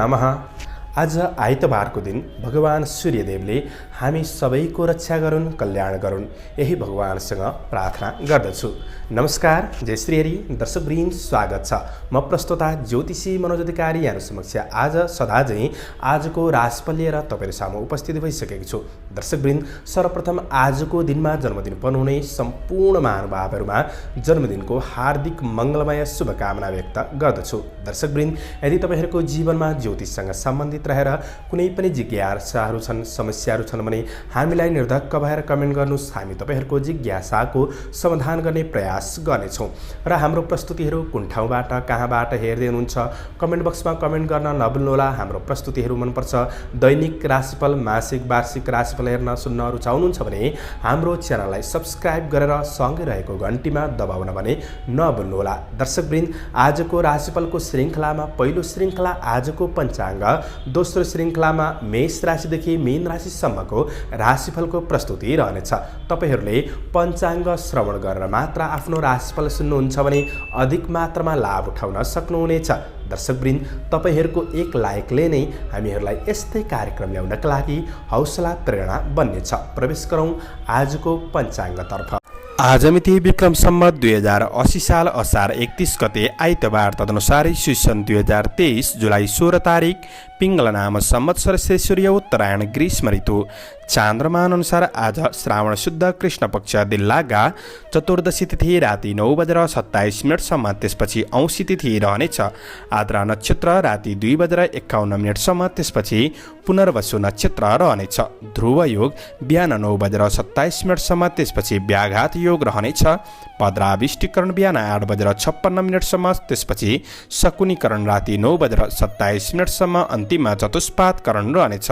नमः। आज आइतबारको दिन भगवान सूर्यदेवले हामी सबैको रक्षा गरून्, कल्याण गरून्, यही भगवानसँग प्रार्थना गर्दछु। नमस्कार, जय श्री हरि। दर्शकवृन्द, स्वागत छ। म प्रस्तोता ज्योतिषी मनोज अधिकारी यहाँहरु समक्ष आज सदा झैं आजको राशिफल लिएर तपाईहरु सामु उपस्थित भइसकेको छु। दर्शकवृन्द, सर्वप्रथम आजको दिनमा जन्मदिन पर्नुहुने सम्पूर्ण महानुभावहरुमा जन्मदिनको हार्दिक मंगलमय शुभकामना व्यक्त गर्दछु। दर्शकवृन्द, यदि तपाईहरुको जीवनमा ज्योतिषसँग सम्बन्धित रहेर कुनै पनि जिज्ञासाहरू छन्, समस्याहरू छन् भने हामीलाई निर्धक्क भएर कमेन्ट गर्नुस्। हामी तपाईहरुको जिज्ञासाको समाधान गर्ने प्रयास गर्नेछौं र हाम्रो प्रस्तुतिहरू कुन ठाउँबाट कहाँबाट हेर्दै हुनुहुन्छ कमेन्ट बक्समा कमेन्ट गर्न नभुल्नुहोला। हाम्रो प्रस्तुतिहरू मनपर्छ, दैनिक राशिफल, मासिक, वार्षिक राशिफल हेर्न सुन्न रुचाउनुहुन्छ भने हाम्रो च्यानललाई सब्स्क्राइब गरेर सँगै रहेको घण्टीमा दबाउन भने नभुल्नुहोला। दर्शकवृन्द, आजको राशिफलको श्रृङ्खलामा पहिलो श्रृङ्खला आजको पञ्चाङ्ग, दोस्रो श्रृङ्खलामा मेष राशिदेखि मीन राशिसम्मको राशिफलको प्रस्तुति रहनेछ। तपाईहरूले पञ्चाङ्ग श्रवण गरेर मात्र आफ्नो राशिफल सुन्नुहुन्छ भने अधिक मात्रामा लाभ उठाउन सक्नुहुनेछ। दर्शकवृन्द, तपाईहरूको एक लाइकले नै हामीहरूलाई यस्तै कार्यक्रम ल्याउनका लागि हौसला प्रेरणा बन्नेछ। प्रवेश गरौँ आजको पञ्चाङ्गतर्फ। आज मिति विक्रम सम्वत 2080 साल असार 31 गते आइतबार, तदनुसार ईस्वी सन् 2023 जुलाई 16 तारिक, पिङ्गल नाम संवत्सर सूर्य उत्तरायण ग्रीष्म ऋतु। चान्द्रमान अनुसार आज श्रावण शुद्ध कृष्ण पक्ष दिल्लागा चतुर्दशी तिथि राति 9:27 त्यसपछि औँसी तिथि रहनेछ। आद्रा नक्षत्र राति 2:51 त्यसपछि पुनर्वसु नक्षत्र रहनेछ। ध्रुव योग बिहान 9:27 त्यसपछि व्याघात योग रहनेछ। पद्राविष्टिकरण बिहान 8:56 त्यसपछि शकुनीकरण राति 9:27 अन्तिममा चतुष्पातकरण रहनेछ।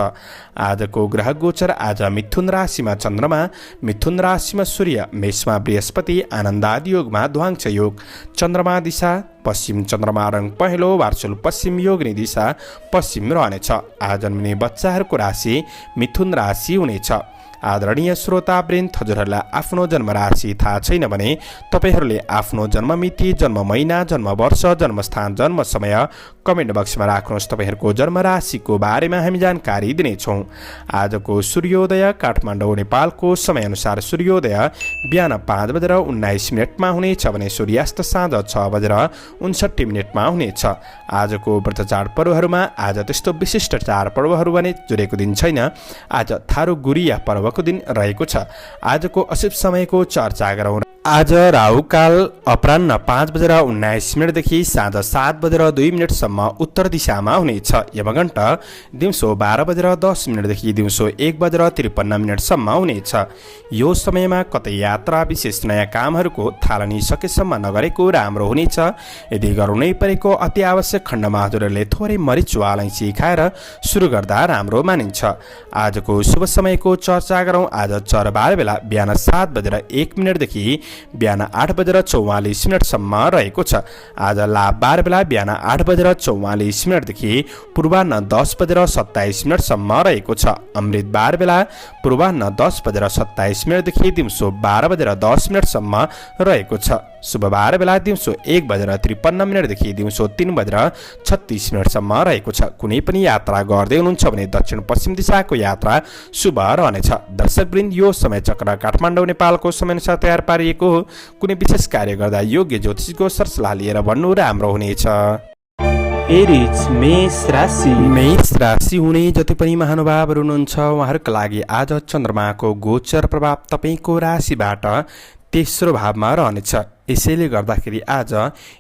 आजको ग्रह गोचर आज मिथुन राशिमा चन्द्रमा, मिथुन राशिमा सूर्य, मेषमा बृहस्पति, आनन्दादि योगमा ध्वांश योग। चन्द्रमा दिशा पश्चिम, चन्द्रमा रङ पहेँलो, वार्सुल पश्चिम, योगिनी दिशा पश्चिम रहनेछ। आज जन्मिने बच्चाहरूको राशि मिथुन राशि हुनेछ। आदरणीय श्रोतावृन्द, हजुरहरूलाई आफ्नो जन्म राशि थाहा छैन भने तपाईहरूले आफ्नो जन्म मिति, जन्म महिना, जन्म वर्ष, जन्मस्थान, जन्म समय कमेन्ट बक्समा राख्नुहोस्। तपाईहरूको जन्म राशिको बारेमा हामी जानकारी दिनेछौँ। आजको सूर्योदय काठमाडौँ नेपालको समयअनुसार सूर्योदय बिहान 5:19 हुनेछ भने सूर्यास्त साँझ 6:59 हुनेछ। आजको व्रत चाडपर्वहरूमा आज त्यस्तो विशिष्ट चाडपर्वहरू भने जुरेको दिन छैन। आज थारू गुरिया पर्वको दिन रहेको छ। आजको अशुभ समयको चर्चा गरौँ। आज राहुकाल अपराह्न 5:19 देखि साँझ 7:02 उत्तर दिशामा हुनेछ। यमघण्ट दिउँसो 12:10 देखि दिउँसो 1:53 हुनेछ। यो समयमा कतै यात्रा, विशेष नयाँ कामहरूको थालनी सकेसम्म नगरेको राम्रो हुनेछ। यदि गर्नै परेको अति आवश्यक खण्डमा हजुरहरूले थोरै मरिच वा अलैँची खाएर सुरु गर्दा राम्रो मानिन्छ। आजको शुभ समयको चर्चा गरौँ। आज चरबार बेला बिहान 7:01 देखि बिहान 8:44 रहेको छ। आज लाभबार बेला बिहान 8:44 देखि पूर्वाह्न 10:27 रहेको छ। अमृतबार बेला पूर्वाह्न 10:27 देखि दिउँसो 12:10 रहेको छ। शुभबार बेला दिउँसो 1:53 देखि दिउँसो 3:36 रहेको छ। कुनै पनि यात्रा गर्दै हुनुहुन्छ भने दक्षिण पश्चिम दिशाको यात्रा शुभ रहनेछ। दर्शकवृन्द, यो समय चक्र काठमाडौँ नेपालको समयअनुसार तयार पारिएको हो। कुनै विशेष कार्य गर्दा योग्य ज्योतिषको सरसल्लाह लिएर भन्नु राम्रो हुनेछ। एरिज मेष राशि हुने जति पनि महानुभावहरू हुनुहुन्छ उहाँहरूका लागि आज चन्द्रमाको गोचर प्रभाव तपाईँको राशिबाट तेस्रो भावमा रहनेछ। यसैले गर्दाखेरि आज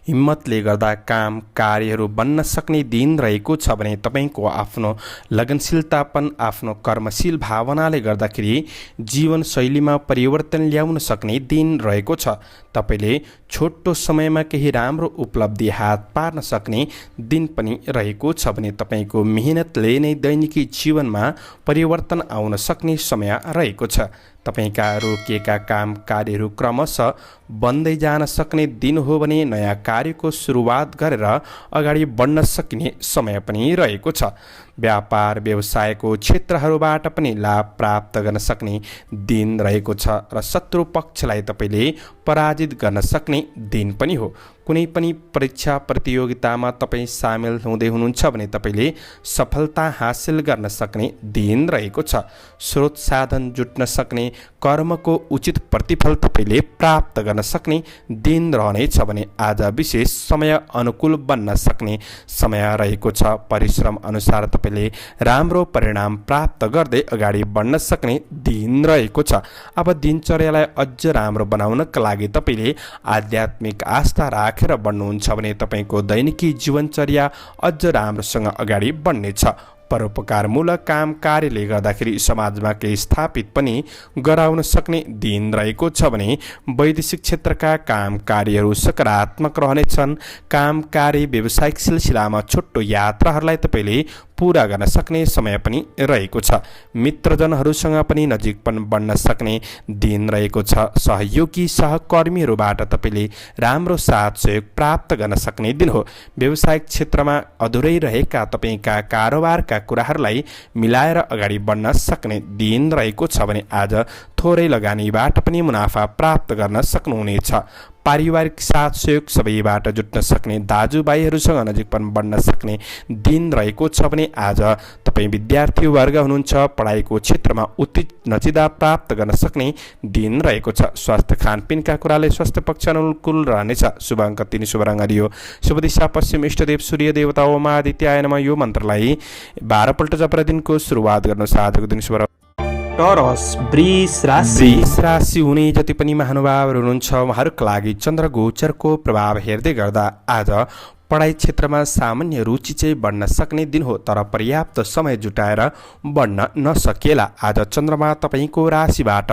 हिम्मतले गर्दा काम कार्यहरू बन्न सक्ने दिन रहेको छ भने तपाईँको आफ्नो लगनशीलतापन, आफ्नो कर्मशील भावनाले गर्दाखेरि जीवनशैलीमा परिवर्तन ल्याउन सक्ने दिन रहेको छ। तपाईँले छोटो समयमा केही राम्रो उपलब्धि हात पार्न सक्ने दिन पनि रहेको छ भने तपाईँको मेहनतले नै दैनिकी जीवनमा परिवर्तन आउन सक्ने समय रहेको छ। तपाईँका रोकिएका काम कार्यहरू क्रमशः बन्दै जान सक्ने दिन हो भने नयाँ कार्यको सुरुवात गरेर अगाडि बढ्न सक्ने समय पनि रहेको छ। व्यापार व्यवसायको क्षेत्रहरूबाट पनि लाभ प्राप्त गर्न सक्ने दिन रहेको छ र शत्रु पक्षलाई तपाईँले पराजित गर्न सक्ने दिन पनि हो। कुनै पनि परीक्षा प्रतियोगितामा तपाईँ सामेल हुँदै हुनुहुन्छ भने तपाईँले सफलता हासिल गर्न सक्ने दिन रहेको छ। स्रोत साधन जुट्न सक्ने, कर्मको उचित प्रतिफल तपाईँले प्राप्त गर्न सक्ने दिन रहनेछ भने आज विशेष समय अनुकूल बन्न सक्ने समय रहेको छ। परिश्रम अनुसार तपाईँले राम्रो परिणाम प्राप्त गर्दै अगाडि बढ्न सक्ने दिन रहेको छ। अब दिनचर्यालाई अझ राम्रो बनाउनका लागि तपाईँले आध्यात्मिक आस्था राखेर बढ्नुहुन्छ भने तपाईँको दैनिकी जीवनचर्या अझ राम्रोसँग अगाडि बढ्नेछ। परोपकारमूलक काम कार्यले गर्दाखेरि समाजमा केही स्थापित पनि गराउन सक्ने दिन रहेको छ भने वैदेशिक क्षेत्रका काम कार्यहरू सकारात्मक रहनेछन्। काम कार्य व्यावसायिक सिलसिलामा छोटो यात्राहरूलाई तपाईँले पूरा गर्न सक्ने समय पनि रहेको छ। मित्रजनहरूसँग पनि नजिकपन बढ्न सक्ने दिन रहेको छ। सहयोगी सहकर्मीहरूबाट तपाईँले राम्रो साथ सहयोग प्राप्त गर्न सक्ने दिन हो। व्यावसायिक क्षेत्रमा अधुरै रहेका तपाईँका कारोबारका कुराहरूलाई मिलाएर अगाडि बढ्न सक्ने दिन रहेको छ भने आज थोरै लगानीबाट पनि मुनाफा प्राप्त गर्न सक्नुहुनेछ। पारिवारिक साथ सहयोग सबैबाट जुट्न सक्ने, दाजुभाइहरूसँग नजिकपन बढ्न सक्ने दिन रहेको छ भने आज तपाईँ विद्यार्थी वर्ग हुनुहुन्छ, पढाइको क्षेत्रमा उचित नतिजा प्राप्त गर्न सक्ने दिन रहेको छ। स्वास्थ्य खानपिनका कुराले स्वास्थ्य पक्ष अनुकूल रहनेछ। शुभ अङ्क 3, शुभ रङ हरियो, शुभ दिशा पश्चिम, इष्टदेव सूर्य देवता ओम आदित्याय नमः। यो मन्त्रलाई 12 पल्ट जपेर दिनको सुरुवात गर्नुहोस्। आजको दिन शुभ टरस वृष राशि हुने जति पनि महानुभावहरू हुनुहुन्छ उहाँहरूका लागि चन्द्र गोचरको प्रभाव हेर्दै गर्दा आज पढाइ क्षेत्रमा सामान्य रुचि चाहिँ बढ्न सक्ने दिन हो, तर पर्याप्त समय जुटाएर बढ्न नसकेला। आज चन्द्रमा तपाईँको राशिबाट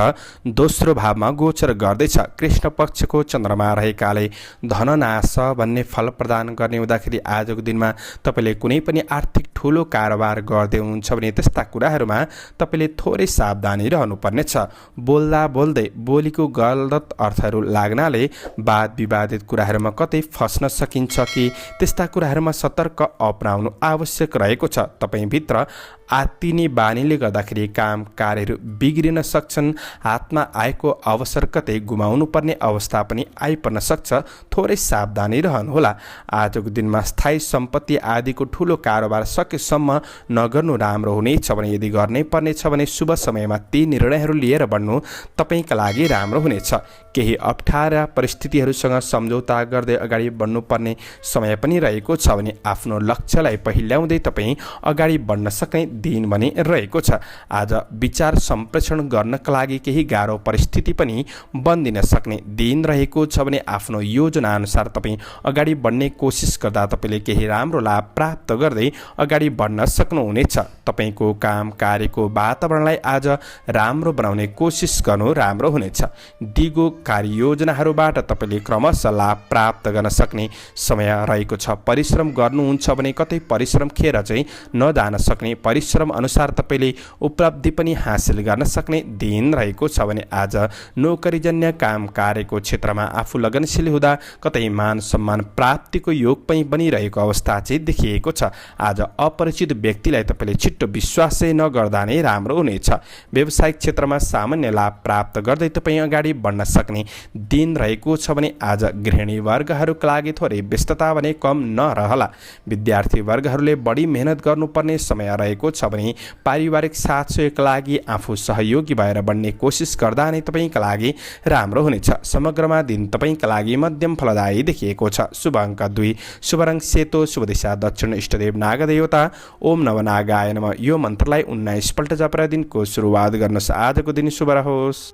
दोस्रो भावमा गोचर गर्दैछ। कृष्ण पक्षको चन्द्रमा रहेकाले धननाश भन्ने फल प्रदान गर्ने हुँदाखेरि आजको दिनमा तपाईँले कुनै पनि आर्थिक ठुलो कारोबार गर्दै हुनुहुन्छ भने त्यस्ता कुराहरूमा तपाईँले थोरै सावधानी रहनुपर्नेछ। बोल्दा बोल्दै बोलीको गलत अर्थहरू लाग्नाले वाद विवादित कुराहरूमा कतै फस्न सकिन्छ कि त्यस्ता कुराहरूमा सतर्क अपनाउनु आवश्यक रहेको छ। तपाईँभित्र आत्तिने बानीले गर्दाखेरि काम कार्यहरू बिग्रिन सक्छन्। हातमा आएको अवसर कतै गुमाउनु पर्ने अवस्था पनि आइपर्न सक्छ। थोरै सावधानी रहनुहोला। आजको दिनमा स्थायी सम्पत्ति आदिको ठुलो कारोबार सकेसम्म नगर्नु राम्रो हुनेछ भने यदि गर्नै पर्नेछ भने शुभ समयमा ती निर्णयहरू लिएर बढ्नु तपाईँका लागि राम्रो हुनेछ। केही अप्ठ्यारा परिस्थितिहरूसँग सम्झौता गर्दै अगाडि बढ्नुपर्ने समय पनि रहेको छ भने आफ्नो लक्ष्यलाई पहिल्याउँदै तपाईँ अगाडि बढ्न सक्ने दिन भने रहेको छ। आज विचार सम्प्रेषण गर्नका लागि केही गाह्रो परिस्थिति पनि बन्दिन सक्ने दिन रहेको छ भने आफ्नो योजना अनुसार तपाईँ अगाडि बढ्ने कोसिस गर्दा तपाईँले केही राम्रो लाभ प्राप्त गर्दै अगाडि बढ्न सक्नुहुनेछ। तपाईँको काम कार्यको वातावरणलाई आज राम्रो बनाउने कोसिस गर्नु राम्रो हुनेछ। दिगो कार्ययोजनाहरूबाट तपाईँले क्रमशः लाभ प्राप्त गर्न सक्ने समय रहेको छ। परिश्रम गर्नुहुन्छ भने कतै परिश्रम खेर चाहिँ नजान सक्ने, परिश्रम अनुसार तपाईँले उपलब्धि पनि हासिल गर्न सक्ने दिन रहेको छ भने आज नोकरीजन्य काम कार्यको क्षेत्रमा आफू लगनशील हुँदा कतै मान सम्मान प्राप्तिको योग पनि बनिरहेको अवस्था चाहिँ देखिएको छ। आज अपरिचित व्यक्तिलाई तपाईँले छिट्टो विश्वास चाहिँ नगर्दा नै राम्रो हुनेछ। व्यावसायिक क्षेत्रमा सामान्य लाभ प्राप्त गर्दै तपाईँ अगाडि बढ्न सक्ने दिन रहेको छ भने आज गृहिणी वर्गहरूका लागि थोरै व्यस्तता भने कम नरहला। विद्यार्थी वर्गहरूले बढी मेहनत गर्नुपर्ने समय रहेको छ भने पारिवारिक साथ सहयोगका लागि आफू सहयोगी भएर बढ्ने कोसिस गर्दा नै तपाईँका लागि राम्रो हुनेछ। समग्रमा दिन तपाईँका लागि मध्यम फलदायी देखिएको छ। शुभ अङ्क 2, शुभ रङ सेतो, शुभ दिशा दक्षिण, इष्टदेव नागदेवता ओम नवनागाय नमः। यो मन्त्रलाई 19 पल्ट जपेर दिनको सुरुवात गर्नुहोस्। आजको दिन शुभ रहोस्।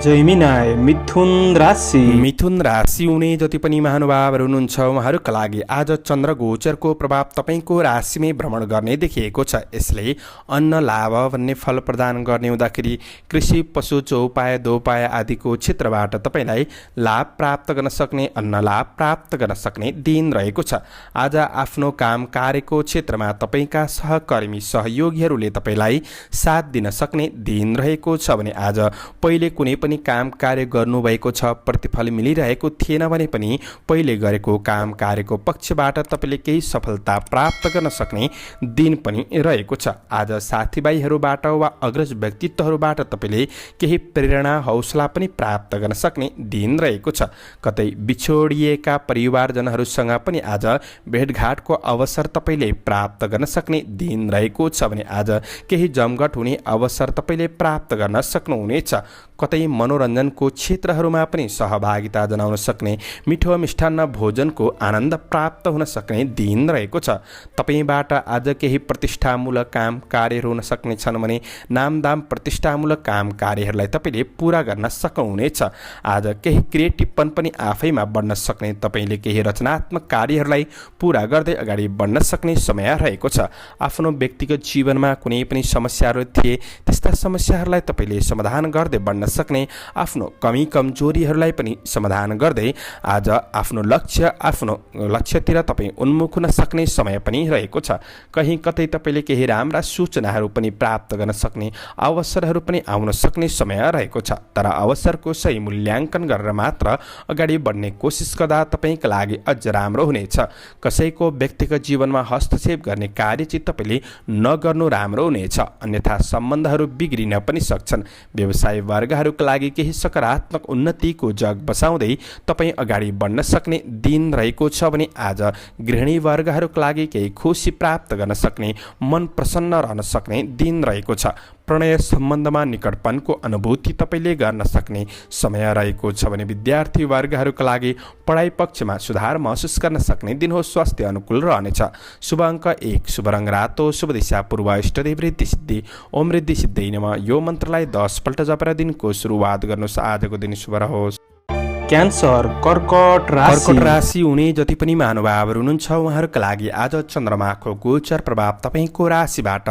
जैमिनाय मिथुन राशि हुने जति पनि महानुभावहरू हुनुहुन्छ उहाँहरूका लागि आज चन्द्र गोचरको प्रभाव तपाईँको राशिमै भ्रमण गर्ने देखिएको छ। यसले अन्न लाभ भन्ने फल प्रदान गर्ने हुँदाखेरि कृषि पशु चौपाय दोपाय आदिको क्षेत्रबाट तपाईँलाई लाभ प्राप्त गर्न सक्ने, अन्न लाभ प्राप्त गर्न सक्ने दिन रहेको छ। आज आफ्नो काम कार्यको क्षेत्रमा तपाईँका सहकर्मी सहयोगीहरूले तपाईँलाई साथ दिन सक्ने दिन रहेको छ भने आज पहिले कुनै पनि पनि काम कार्य गर्नुभएको छ, प्रतिफल मिलिरहेको थिएन भने पनि पहिले गरेको काम कार्यको पक्षबाट तपाईँले केही सफलता प्राप्त गर्न सक्ने दिन पनि रहेको छ। आज साथीभाइहरूबाट वा अग्रज व्यक्तित्वहरूबाट तपाईँले केही प्रेरणा हौसला पनि प्राप्त गर्न सक्ने दिन रहेको छ। कतै बिछोडिएका परिवारजनहरूसँग पनि आज भेटघाटको अवसर तपाईँले प्राप्त गर्न सक्ने दिन रहेको छ भने आज केही जमघट हुने अवसर तपाईँले प्राप्त गर्न सक्नुहुनेछ। कतै मनोरञ्जनको क्षेत्रहरूमा पनि सहभागिता जनाउन सक्ने, मिठो मिष्टान्न भोजनको आनन्द प्राप्त हुन सक्ने दिन रहेको छ। तपाईँबाट आज केही प्रतिष्ठामूलक काम कार्यहरू हुन सक्नेछन् भने नामदाम प्रतिष्ठामूलक काम कार्यहरूलाई तपाईँले पुरा गर्न सक्नुहुनेछ। आज केही क्रिएटिभपन पनि आफैमा बढ्न सक्ने, तपाईँले केही रचनात्मक कार्यहरूलाई पुरा गर्दै अगाडि बढ्न सक्ने समय रहेको छ। आफ्नो व्यक्तिगत जीवनमा कुनै पनि समस्याहरू थिए, त्यस्ता समस्याहरूलाई तपाईँले समाधान गर्दै बढ्न सक्ने, आफ्नो कमी कमजोरीहरूलाई पनि समाधान गर्दै आज आफ्नो लक्ष्यतिर तपाईँ उन्मुख हुन सक्ने समय पनि रहेको छ। कहीँ कतै तपाईँले केही राम्रा सूचनाहरू पनि प्राप्त गर्न सक्ने अवसरहरू पनि आउन सक्ने समय रहेको छ। तर अवसरको सही मूल्याङ्कन गरेर मात्र अगाडि बढ्ने कोसिस गर्दा तपाईँका लागि अझ राम्रो हुनेछ। कसैको व्यक्तिगत जीवनमा हस्तक्षेप गर्ने कार्य चाहिँ तपाईँले नगर्नु राम्रो हुनेछ, अन्यथा सम्बन्धहरू बिग्रिन पनि सक्छन्। व्यवसाय वर्गहरूका लागि केही सकारात्मक उन्नतिको जग बसाउँदै तपाईँ अगाडि बढ्न सक्ने दिन रहेको छ भने आज गृहिणी वर्गहरूका लागि केही खुसी प्राप्त गर्न सक्ने, मन प्रसन्न रहन सक्ने दिन रहेको छ। प्रणय सम्बन्धमा निकटपनको अनुभूति तपाईँले गर्न सक्ने समय रहेको छ भने विद्यार्थी वर्गहरूका लागि पढाइ पक्षमा सुधार महसुस गर्न सक्ने दिन हो। स्वास्थ्य अनुकूल रहनेछ। शुभ अङ्क 1, शुभ रङ रातो, शुभ दिशा पूर्व, इष्टदेव रिद्धि सिद्धि, ओम रिद्धि सिद्धि नमः। यो मन्त्रलाई 10 पल्ट जपेर दिनको सुरुवात गर्नुहोस्। आजको दिन शुभ रहोस्। क्यान्सर कर्कट राशि हुने जति पनि महानुभावहरू हुनुहुन्छ उहाँहरूका लागि आज चन्द्रमाको गोचर प्रभाव तपाईँको राशिबाट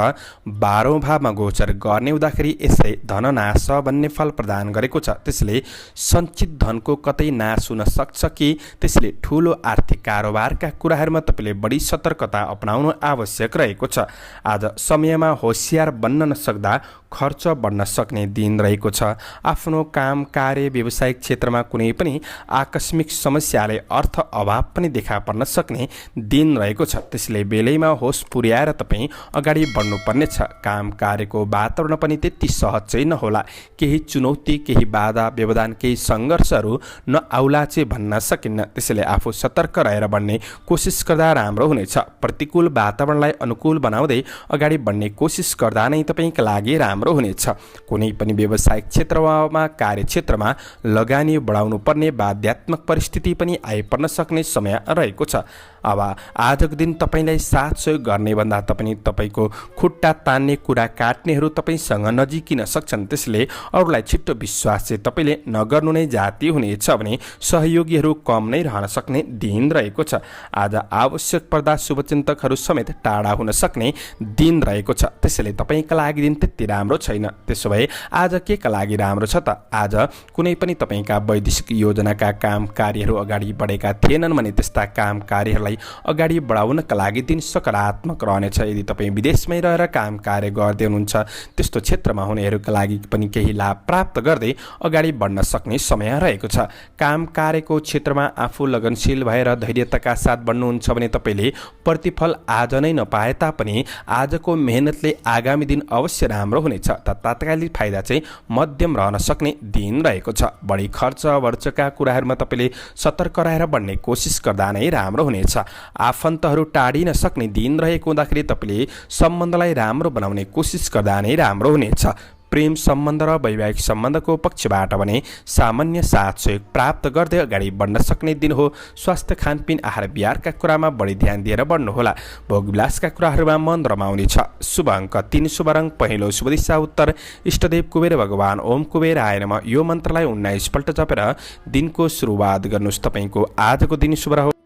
12औं भावमा गोचर गर्ने हुँदाखेरि यसले धननाश भन्ने फल प्रदान गरेको छ। त्यसले सञ्चित धनको कतै नाश हुन सक्छ कि त्यसले ठुलो आर्थिक कारोबारका कुराहरूमा तपाईँले बढी सतर्कता अपनाउनु आवश्यक रहेको छ। आज समयमा होसियार बन्न नसक्दा खर्च बढ्न सक्ने दिन रहेको छ। आफ्नो काम कार्य व्यवसायिक क्षेत्रमा कुनै पनि आकस्मिक समस्याले अर्थ अभाव पनि देखा पर्न सक्ने दिन रहेको छ। त्यसले बेलैमा होस पुर्याएर तपाईँ अगाडि बढ्नुपर्नेछ। काम कार्यको वातावरण पनि त्यति सहज चाहिँ नहोला। केही चुनौती, केही बाधा व्यवधान, केही सङ्घर्षहरू नआउला चाहिँ भन्न सकिन्न। त्यसैले आफू सतर्क रहेर बढ्ने कोसिस गर्दा राम्रो हुनेछ। प्रतिकूल वातावरणलाई अनुकूल बनाउँदै अगाडि बढ्ने कोसिस गर्दा नै तपाईँका लागि राम्रो हुनेछ। कुनै पनि व्यावसायिक क्षेत्रमा, कार्यक्षेत्रमा लगानी बढाउनु पर्ने बाध्यात्मक परिस्थिति पनि आइपर्न सक्ने समय रहेको छ। अब आजको दिन तपाईँलाई साथ सहयोग गर्ने भन्दा तपाईँको खुट्टा तान्ने, कुरा काट्नेहरू तपाईँसँग नजिकिन सक्छन्। त्यसले अरूलाई छिट्टो विश्वास चाहिँ तपाईँले नगर्नु नै जाति हुनेछ भने सहयोगीहरू कम नै रहन सक्ने दिन रहेको छ। आज आवश्यक पर्दा शुभचिन्तकहरू समेत टाढा हुन सक्ने दिन रहेको छ। त्यसैले तपाईँका लागि दिन त्यति राम्रो छैन। त्यसो भए आज के का लागि राम्रो छ त? आज कुनै पनि तपाईँका वैदेशिक योजनाका काम कार्यहरू अगाडि बढेका थिएनन् भने त्यस्ता काम कार्यहरूलाई अगाडि बढाउनका लागि दिन सकारात्मक रहनेछ। यदि तपाईँ विदेशमै रहेर काम कार्य गर्दै हुनुहुन्छ त्यस्तो क्षेत्रमा हुनेहरूका लागि पनि केही लाभ प्राप्त गर्दै अगाडि बढ्न सक्ने समय रहेको छ। काम कार्यको क्षेत्रमा आफू लगनशील भएर धैर्यताका साथ बढ्नुहुन्छ भने तपाईँले प्रतिफल आज नै नपाए तापनि आजको मेहनतले आगामी दिन अवश्य राम्रो हुनेछ। तात्कालिक फाइदा चाहिँ मध्यम रहन सक्ने दिन रहेको छ। बढी खर्च वर्चका कुराहरूमा तपाईँले सतर्क रहेर बढ्ने कोसिस गर्दा नै राम्रो हुनेछ। आफन्तहरू टाढिन सक्ने दिन रहेको हुँदाखेरि तपाईँले सम्बन्धलाई राम्रो बनाउने कोसिस गर्दा नै राम्रो हुनेछ। प्रेम सम्बन्ध र वैवाहिक सम्बन्धको पक्षबाट भने सामान्य साथ सहयोग प्राप्त गर्दै अगाडि बढ्न सक्ने दिन हो। स्वास्थ्य, खानपिन, आहार विहारका कुरामा बढी ध्यान दिएर बढ्नुहोला। भोगविलासका कुराहरूमा मन रमाउनेछ। शुभ अङ्क 3, शुभ रङ पहेँलो, शुभ दिशा उत्तर, इष्टदेव कुबेर भगवान ओम कुबेर आय नमः। यो मन्त्रलाई 19 पल्ट जपेर दिनको सुरुवात गर्नुहोस्। तपाईँको आजको दिन शुभ रहोस्।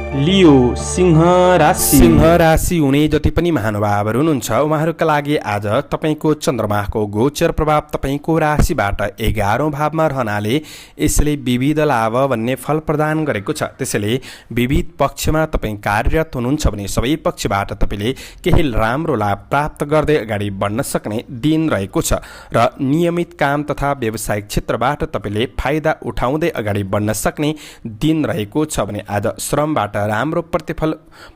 लियो सिंह राशि। सिंह राशि हुने जति पनि महानुभावहरू हुनुहुन्छ उहाँहरूका लागि आज तपाईँको चन्द्रमाको गोचर प्रभाव तपाईँको राशिबाट 11औं भावमा रहनाले यसले विविध लाभ भन्ने फल प्रदान गरेको छ। त्यसैले विविध पक्षमा तपाईँ कार्यरत हुनुहुन्छ भने सबै पक्षबाट तपाईँले केही राम्रो लाभ प्राप्त गर्दै अगाडि बढ्न सक्ने दिन रहेको छ र नियमित काम तथा व्यावसायिक क्षेत्रबाट तपाईँले फाइदा उठाउँदै अगाडि बढ्न सक्ने दिन रहेको छ भने आज श्रमबाट राम्रो प्रतिफल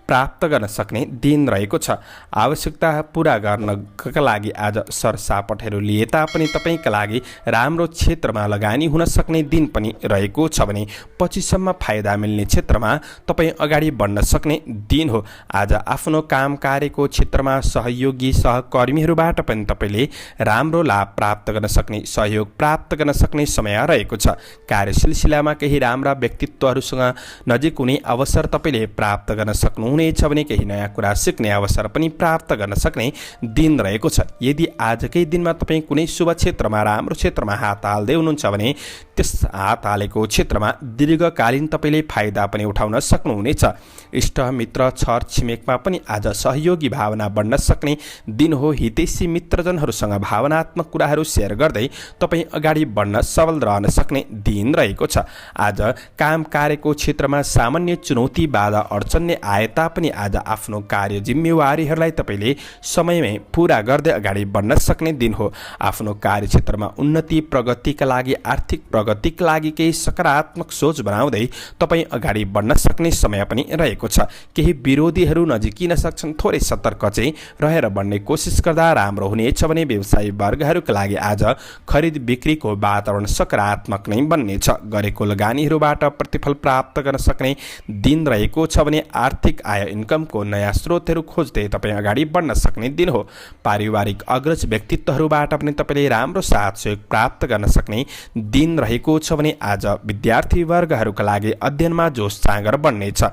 प्राप्त गर्न सक्ने दिन रहेको छ। आवश्यकता पूरा गर्नका लागि आज सरसापटहरू लिए तापनि तपाईँका लागि राम्रो क्षेत्रमा लगानी हुन सक्ने दिन पनि रहेको छ भने पछिसम्म फाइदा मिल्ने क्षेत्रमा तपाईँ अगाडि बढ्न सक्ने दिन हो। आज आफ्नो काम कार्यको क्षेत्रमा सहयोगी सहकर्मीहरूबाट पनि तपाईँले राम्रो लाभ प्राप्त गर्न सक्ने सहयोग प्राप्त गर्न सक्ने समय रहेको छ। कार्य सिलसिलामा केही राम्रा व्यक्तित्वहरूसँग नजिक हुने अवसर तपाईँले प्राप्त गर्न सक्नुहुनेछ भने केही नयाँ कुरा सिक्ने अवसर पनि प्राप्त गर्न सक्ने दिन रहेको छ। यदि आजकै दिनमा तपाईँ कुनै शुभ क्षेत्रमा राम्रो क्षेत्रमा हात हाल्दै हुनुहुन्छ भने त्यस हात हालेको क्षेत्रमा दीर्घकालीन तपाईँले फाइदा पनि उठाउन सक्नुहुनेछ। इष्ट मित्र छर छिमेकमा पनि आज सहयोगी भावना बढ्न सक्ने दिन हो। हितैषी मित्रजनहरूसँग भावनात्मक कुराहरू सेयर गर्दै तपाईँ अगाडि बढ्न सबल रहन सक्ने दिन रहेको छ। आज काम कार्यको क्षेत्रमा सामान्य चुनौती बाधा अडचन आए तापनि आज आफ्नो कार्य जिम्मेवारीहरूलाई तपाईँले समयमै पूरा गर्दै अगाडि बढ्न सक्ने दिन हो। आफ्नो कार्यक्षेत्रमा उन्नति प्रगतिका लागि आर्थिक प्रगतिका लागि केही सकारात्मक सोच बनाउँदै तपाईँ अगाडि बढ्न सक्ने समय पनि रहेको छ। केही विरोधीहरू नजिकिन सक्छन्, थोरै सतर्क चाहिँ रहेर बढ्ने कोसिस गर्दा राम्रो हुनेछ भने व्यवसायी वर्गहरूका लागि आज खरिद बिक्रीको वातावरण सकारात्मक नै बन्नेछ। गरेको लगानीहरूबाट प्रतिफल प्राप्त गर्न सक्ने दिन रहेको छ भने आर्थिक आय इन्कमको नयाँ स्रोतहरू खोज्दै तपाईँ अगाडि बढ्न सक्ने दिन हो। पारिवारिक अग्रज व्यक्तित्वहरूबाट पनि तपाईँले राम्रो साथ सहयोग प्राप्त गर्न सक्ने दिन रहेको छ भने आज विद्यार्थी वर्गहरूका लागि अध्ययनमा जोस जाँगर बढ्नेछ।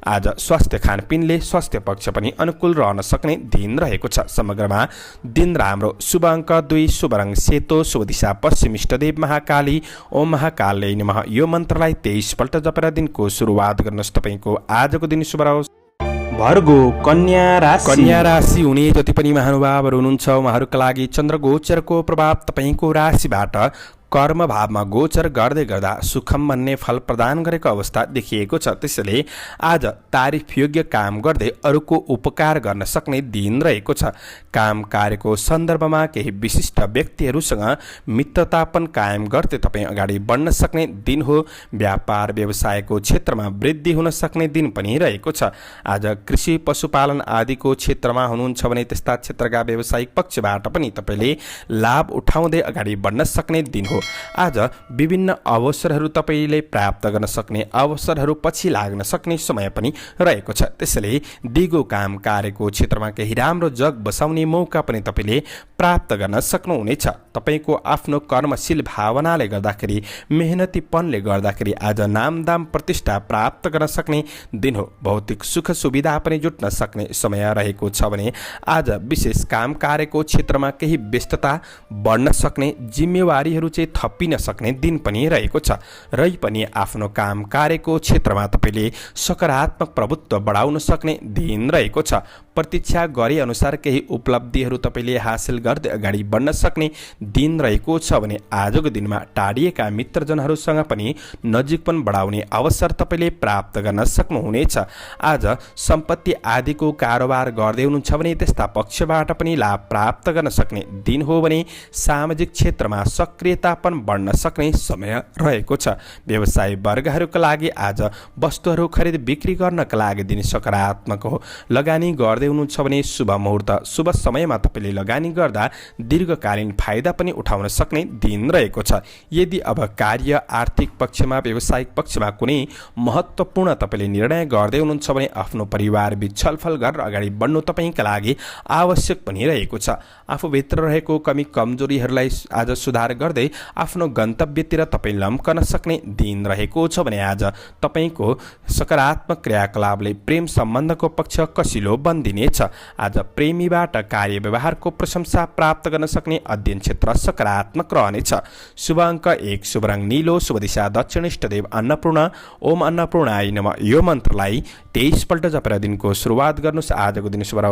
आज स्वास्थ्य खानपिनले स्वास्थ्य पक्ष पनि अनुकूल रहन सक्ने दिन रहेको छ। समग्रमा दिन राम्रो। शुभ अङ्क 2, शुभ रङ सेतो, शुभ दिशा पश्चिम, इष्टदेव महाकाली, ओम महाकालय नमः। यो मन्त्रलाई 23 पल्ट जपेर दिनको सुरुवात गर्नुहोस्। तपाईँको आजको दिन शुभ रहोस्। भर्गो कन्या राशि। कन्या राशि हुने जति पनि महानुभावहरू हुनुहुन्छ उहाँहरूका लागि चन्द्रगोचरको प्रभाव तपाईँको राशिबाट कर्म भावमा गोचर गर्दै गर्दा सुखम भन्ने फल प्रदान गरेको अवस्था देखिएको छ। त्यसैले आज तारिफ योग्य काम गर्दै अरूको उपकार गर्न सक्ने दिन रहेको छ। काम कार्यको सन्दर्भमा केही विशिष्ट व्यक्तिहरूसँग मित्रतापन कायम गर्दै तपाईँ अगाडि बढ्न सक्ने दिन हो। व्यापार व्यवसायको क्षेत्रमा वृद्धि हुन सक्ने दिन पनि रहेको छ। आज कृषि पशुपालन आदिको क्षेत्रमा हुनुहुन्छ भने त्यस्ता क्षेत्रका व्यावसायिक पक्षबाट पनि तपाईँले लाभ उठाउँदै अगाडि बढ्न सक्ने दिन हो। आज विभिन्न अवसरहरू तपाईँले प्राप्त गर्न सक्ने अवसरहरू पछि लाग्न सक्ने समय पनि रहेको छ। त्यसैले दिगो काम कार्यको क्षेत्रमा केही राम्रो जग बसाउने मौका पनि तपाईँले प्राप्त गर्न सक्नुहुनेछ। तपाईँको आफ्नो कर्मशील भावनाले गर्दाखेरि मेहनतीपनले गर्दाखेरि आज नामदाम प्रतिष्ठा प्राप्त गर्न सक्ने दिन हो। भौतिक सुख सुविधा पनि जुट्न सक्ने समय रहेको छ भने आज विशेष काम कार्यको क्षेत्रमा केही व्यस्तता बढ्न सक्ने जिम्मेवारीहरू चाहिँ थपिन सक्ने दिन पनि रहेको छ। रै पनि आफ्नो काम कार्यको क्षेत्रमा तपाईँले सकारात्मक प्रभुत्व बढाउन सक्ने दिन रहेको छ। प्रतीक्षा गरे अनुसार केही उपलब्धिहरू तपाईँले हासिल गर्दै अगाडि बढ्न सक्ने दिन रहेको छ भने आजको दिनमा टाढिएका मित्रजनहरूसँग पनि नजिकपन बढाउने अवसर तपाईँले प्राप्त गर्न सक्नुहुनेछ। आज सम्पत्ति आदिको कारोबार गर्दै हुनुहुन्छ भने त्यस्ता पक्षबाट पनि लाभ प्राप्त गर्न सक्ने दिन हो भने सामाजिक क्षेत्रमा सक्रियतापन बढ्न सक्ने समय रहेको छ। व्यवसायी वर्गहरूका लागि आज वस्तुहरू खरिद बिक्री गर्नका लागि दिन सकारात्मक हो। लगानी गर्दै हुनुहुन्छ भने शुभ मुहूर्त शुभ समयमा तपाईँले लगानी गर्दा दीर्घकालीन फाइदा पनि उठाउन सक्ने दिन रहेको छ। यदि अब कार्य आर्थिक पक्षमा व्यावसायिक पक्षमा कुनै महत्त्वपूर्ण तपाईँले निर्णय गर्दै हुनुहुन्छ भने आफ्नो परिवारबीच छलफल गरेर अगाडि बढ्नु तपाईँका लागि आवश्यक पनि रहेको छ। आफूभित्र रहेको कमी कमजोरीहरूलाई आज सुधार गर्दै आफ्नो गन्तव्यतिर तपाईँ लम्कन सक्ने दिन रहेको छ भने आज तपाईँको सकारात्मक क्रियाकलापले प्रेम सम्बन्धको पक्ष कसिलो बन्दी दिनेछ। आज प्रेमीबाट कार्य व्यवहारको प्रशंसा प्राप्त गर्न सक्ने अध्ययन क्षेत्र सकारात्मक रहनेछ। शुभ अङ्क 1, शुभ रङ नीलो, शुभ दिशा दक्षिण, इष्टदेव अन्नपूर्ण। ओम अन्नपूर्णाय नमः यो मन्त्रलाई 23 पल्ट जपेर दिनको सुरुवात गर्नुहोस्। आजको दिन शुभ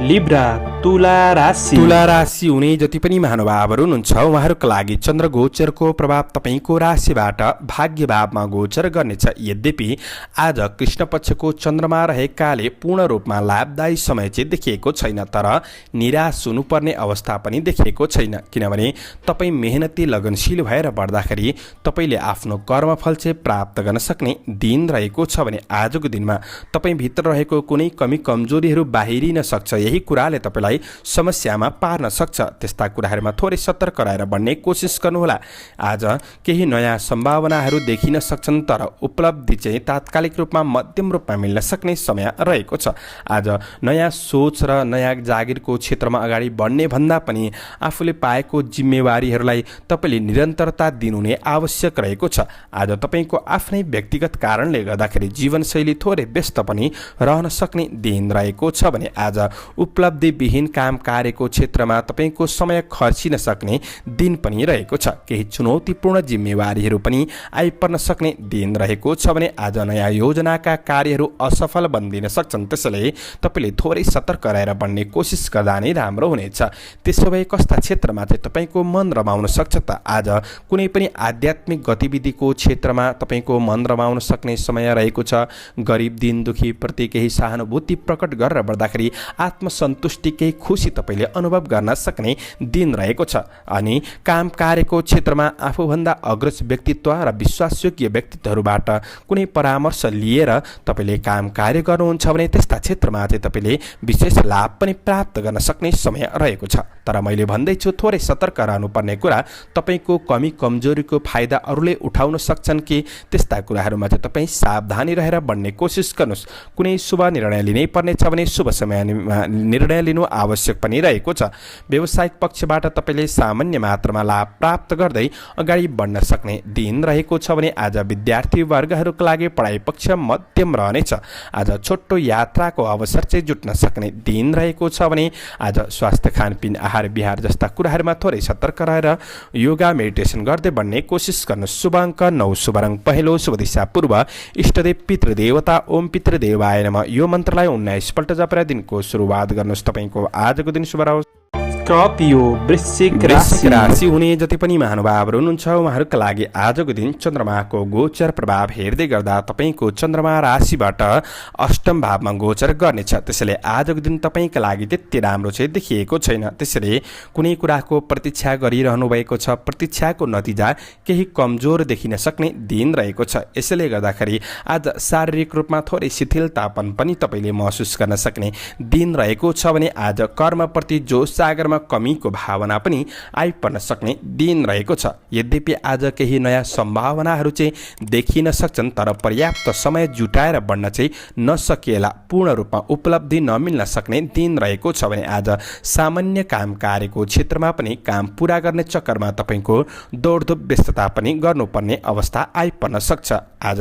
लिब्रा तुला राशि। तुला राशि हुने जति पनि महानुभावहरू हुनुहुन्छ उहाँहरूका लागि चन्द्र गोचरको प्रभाव तपाईँको राशिबाट भाग्य भावमा गोचर गर्नेछ। यद्यपि आज कृष्ण पक्षको चन्द्रमा रहेकाले पूर्ण रूपमा लाभदायी समय चाहिँ देखिएको छैन, तर निराश हुनुपर्ने अवस्था पनि देखिएको छैन, किनभने तपाईँ मेहनती लगनशील भएर बढ्दाखेरि तपाईँले आफ्नो कर्मफल चाहिँ प्राप्त गर्न सक्ने दिन रहेको छ भने आजको दिनमा तपाईँभित्र रहेको कुनै कमी कमजोरीहरू बाहिरिन सक्छ। यही कुराले तपाईँलाई समस्यामा पार्न सक्छ। त्यस्ता कुराहरूमा थोरै सतर्क रहेर बढ्ने कोसिस गर्नुहोला। आज केही नयाँ सम्भावनाहरू देखिन सक्छन्, तर उपलब्धि चाहिँ तात्कालिक रूपमा मध्यम रूपमा मिल्न सक्ने समय रहेको छ। आज नयाँ सोच र नयाँ जागिरको क्षेत्रमा अगाडि बढ्ने भन्दा पनि आफूले पाएको जिम्मेवारीहरूलाई तपाईँले निरन्तरता दिनुहुने आवश्यक रहेको छ। आज तपाईँको आफ्नै व्यक्तिगत कारणले गर्दाखेरि जीवनशैली थोरै व्यस्त पनि रहन सक्ने दिन रहेको छ भने आज उपलब्धिविहीन काम कार्यको क्षेत्रमा तपाईँको समय खर्चिन सक्ने दिन पनि रहेको छ। केही चुनौतीपूर्ण जिम्मेवारीहरू पनि आइपर्न सक्ने दिन रहेको छ भने आज नयाँ योजनाका कार्यहरू असफल बन्दिन सक्छन्। त्यसैले तपाईँले थोरै सतर्क रहेर बढ्ने कोसिस गर्दा नै राम्रो हुनेछ। त्यसो भए कस्ता क्षेत्रमा चाहिँ तपाईँको मन रमाउन सक्छ त? आज कुनै पनि आध्यात्मिक गतिविधिको क्षेत्रमा तपाईँको मन रमाउन सक्ने समय रहेको छ। गरिब दिन दुखीप्रति केही सहानुभूति प्रकट गरेर बढ्दाखेरि आत्मसन्तुष्टि केही खुसी तपाईँले अनुभव गर्न सक्ने दिन रहेको छ। अनि काम कार्यको क्षेत्रमा आफूभन्दा अग्रज व्यक्तित्व र विश्वासयोग्य व्यक्तित्वहरूबाट कुनै परामर्श लिएर तपाईँले काम कार्य गर्नुहुन्छ भने त्यस्ता क्षेत्रमा चाहिँ तपाईँले विशेष लाभ पनि प्राप्त गर्न सक्ने समय रहेको छ। तर मैले भन्दैछु थोरै सतर्क रहनुपर्ने कुरा, तपाईँको कमी कमजोरीको फाइदा अरूले उठाउन सक्छन् कि त्यस्ता कुराहरूमा चाहिँ तपाईँ सावधानी रहेर बढ्ने कोसिस गर्नुहोस्। कुनै शुभ निर्णय लिनै पर्नेछ भने शुभ समयमा निर्णय लिनु आवश्यक पनि रहेको छ। व्यावसायिक पक्षबाट तपाईँले सामान्य मात्रामा लाभ प्राप्त गर्दै अगाडि बढ्न सक्ने दिन रहेको छ भने आज विद्यार्थी वर्गहरूका लागि पढाइ पक्ष मध्यम रहनेछ। आज छोटो यात्राको अवसर चाहिँ जुट्न सक्ने दिन रहेको छ भने आज स्वास्थ्य खानपिन आहार विहार जस्ता कुराहरूमा थोरै सतर्क रहेर योगा मेडिटेसन गर्दै बढ्ने कोसिस गर्नु। शुभ अङ्क 9, शुभ रङ पहेँलो, शुभ दिशा पूर्व, इष्टदेव पितृदेवता ओम पितृदेवाय नमः यो मन्त्रलाई 19 पल्ट जपेर दिनको सुरुवात गर्नुहोस्। तपाईँको आजको दिन शुभ रहोस्। स्कर्पियो वृश्चिक राशि हुने जति पनि महानुभावहरू हुनुहुन्छ उहाँहरूका लागि आजको दिन चन्द्रमाको गोचर प्रभाव हेर्दै गर्दा तपाईँको चन्द्रमा राशिबाट अष्टम भावमा गोचर गर्नेछ। त्यसैले आजको दिन तपाईँका लागि त्यति राम्रो चाहिँ देखिएको छैन। त्यसैले कुनै कुराको प्रतीक्षा गरिरहनु भएको छ, प्रतीक्षाको नतिजा केही कमजोर देखिन सक्ने दिन रहेको छ। यसैले गर्दाखेरि आज शारीरिक रूपमा थोरै शिथिलतापन पनि तपाईँले महसुस गर्न सक्ने दिन रहेको छ भने आज कर्मप्रति जोस जागरमा कमीको भावना पनि आइपर्न सक्ने दिन रहेको छ। यद्यपि आज केही नयाँ सम्भावनाहरू चाहिँ देखिन सक्छन्, तर पर्याप्त समय जुटाएर बढ्न चाहिँ नसकिएला पूर्ण रूपमा उपलब्धि नमिल्न सक्ने दिन रहेको छ भने आज सामान्य काम कार्यको क्षेत्रमा पनि काम पुरा गर्ने चक्करमा तपाईँको दौडधुप व्यस्तता पनि गर्नुपर्ने अवस्था आइपर्न सक्छ। आज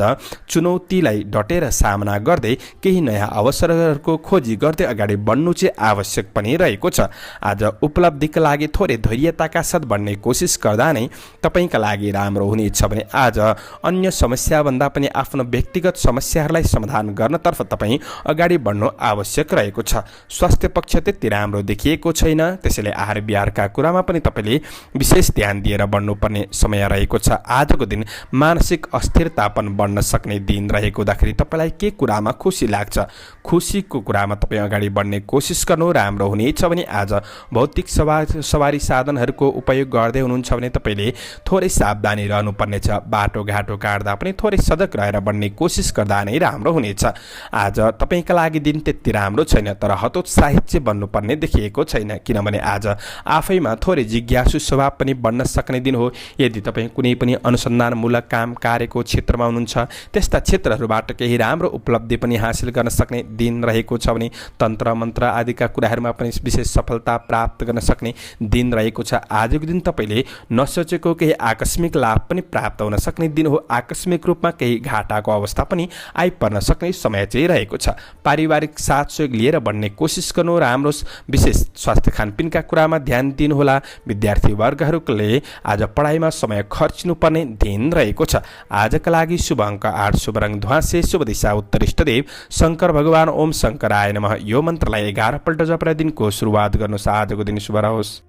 चुनौतीलाई डटेर सामना गर्दै केही नयाँ अवसरहरूको खोजी गर्दै अगाडि बढ्नु चाहिँ आवश्यक पनि रहेको छ। आज उपलब्धिका लागि थोरै धैर्यताका साथ बढ्ने कोसिस गर्दा नै तपाईँका लागि राम्रो हुनेछ भने आज अन्य समस्याभन्दा पनि आफ्नो व्यक्तिगत समस्याहरूलाई समाधान गर्नतर्फ तपाईँ अगाडि बढ्नु आवश्यक रहेको छ। स्वास्थ्य पक्ष त्यति राम्रो देखिएको छैन, त्यसैले आहार विहारका कुरामा पनि तपाईँले विशेष ध्यान दिएर बढ्नुपर्ने समय रहेको छ। आजको दिन मानसिक अस्थिरतापन बढ्न सक्ने दिन रहेको हुँदाखेरि तपाईँलाई के कुरामा खुसी लाग्छ, खुसीको कुरामा तपाईँ अगाडि बढ्ने कोसिस गर्नु राम्रो हुनेछ भने आज भौतिक सवारी साधनहरूको उपयोग गर्दै हुनुहुन्छ भने तपाईँले थोरै सावधानी रहनुपर्नेछ। बाटोघाटो काट्दा पनि थोरै सजग रहेर बढ्ने कोसिस गर्दा नै राम्रो हुनेछ। आज तपाईँका लागि दिन त्यति राम्रो छैन, तर हतोत्साहित चाहिँ बन्नुपर्ने देखिएको छैन, किनभने आज आफैमा थोरै जिज्ञासु स्वभाव पनि बढ्न सक्ने दिन हो। यदि तपाईँ कुनै पनि अनुसन्धानमूलक काम कार्यको क्षेत्रमा हुनुहुन्छ त्यस्ता क्षेत्रहरूबाट केही राम्रो उपलब्धि पनि हासिल गर्न सक्ने दिन रहेको छ भने तन्त्र मन्त्र आदिका कुराहरूमा पनि विशेष सफलता प्राप्त प्राप्त गर्न सक्ने दिन रहेको छ। आजको दिन तपाईले नसोचेको केही आकस्मिक लाभ पनि प्राप्त हुन सक्ने दिन हो। आकस्मिक रूपमा केही घाटाको अवस्था पनि आइपर्न सक्ने समय चाहिँ रहेको छ। पारिवारिक साथ सहयोग लिएर बढ्ने कोसिस गर्नु राम्रो। विशेष स्वास्थ्य खानपिनका कुरामा ध्यान दिनुहोला। विद्यार्थी वर्गहरूले आज पढाइमा समय खर्चिनुपर्ने दिन रहेको छ। आजका लागि शुभ अङ्क 8, शुभ रङ ध्वाँसे, शुभ दिशा उत्तर, इष्टदेव शङ्कर भगवान ओम शङ्कराय नमः। यो मन्त्रलाई 11 पल्ट जपेर दिनको सुरुवात गर्नुहोस्। आजको दिन शुभ रहोस्।